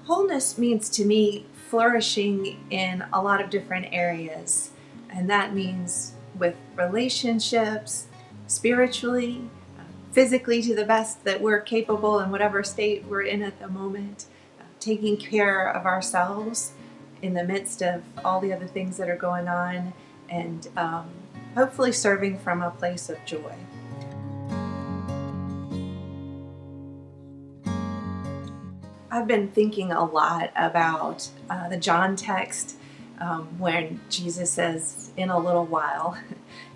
Wholeness means to me flourishing in a lot of different areas, and that means with relationships, spiritually, physically to the best that we're capable in whatever state we're in at the moment, taking care of ourselves in the midst of all the other things that are going on, and hopefully serving from a place of joy. I've been thinking a lot about the John text when Jesus says, in a little while,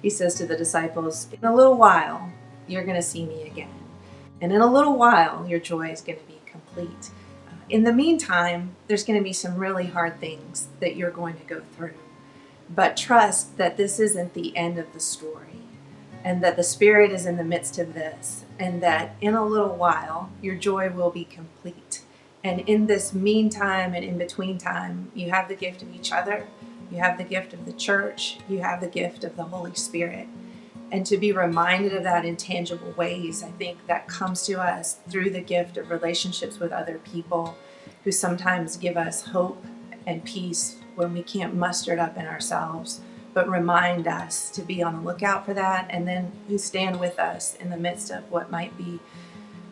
he says to the disciples, in a little while, you're going to see me again. And in a little while, your joy is going to be complete. In the meantime, there's going to be some really hard things that you're going to go through. But trust that this isn't the end of the story, and that the Spirit is in the midst of this, and that in a little while, your joy will be complete. And in this meantime and in between time, you have the gift of each other, you have the gift of the church, you have the gift of the Holy Spirit. And to be reminded of that in tangible ways, I think that comes to us through the gift of relationships with other people who sometimes give us hope and peace when we can't muster it up in ourselves, but remind us to be on the lookout for that, and then who stand with us in the midst of what might be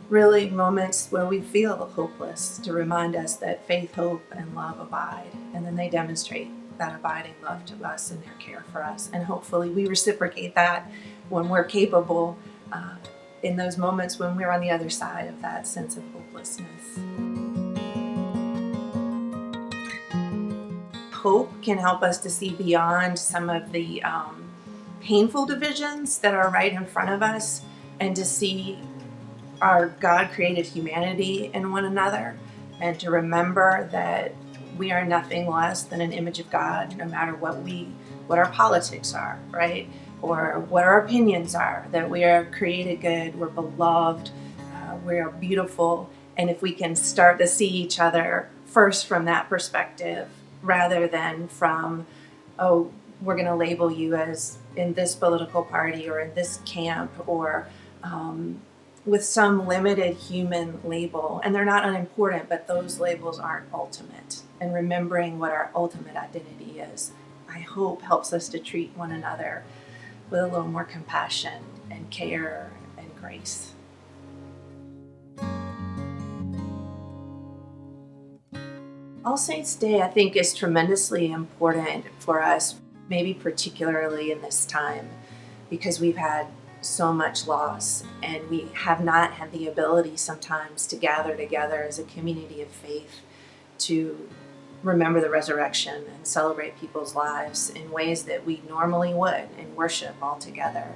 really moments where we feel hopeless, to remind us that faith, hope, and love abide. And then they demonstrate that abiding love to us and their care for us. And hopefully we reciprocate that when we're capable in those moments when we're on the other side of that sense of hopelessness. Hope can help us to see beyond some of the painful divisions that are right in front of us, and to see our God-created humanity in one another, and to remember that we are nothing less than an image of God, no matter what our politics are, right? Or what our opinions are, that we are created good, we're beloved, we are beautiful. And if we can start to see each other first from that perspective, rather than from, oh, we're going to label you as in this political party or in this camp, or with some limited human label. And they're not unimportant, but those labels aren't ultimate. And remembering what our ultimate identity is, I hope, helps us to treat one another with a little more compassion and care and grace. All Saints' Day, I think, is tremendously important for us, maybe particularly in this time, because we've had so much loss, and we have not had the ability sometimes to gather together as a community of faith to remember the resurrection and celebrate people's lives in ways that we normally would in worship all together.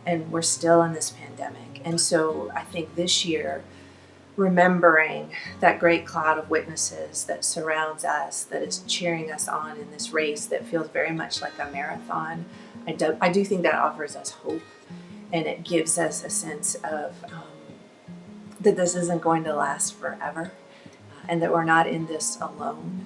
And we're still in this pandemic. And so I think this year, remembering that great cloud of witnesses that surrounds us, that is cheering us on in this race that feels very much like a marathon, I do think that offers us hope. And it gives us a sense of that this isn't going to last forever, and that we're not in this alone.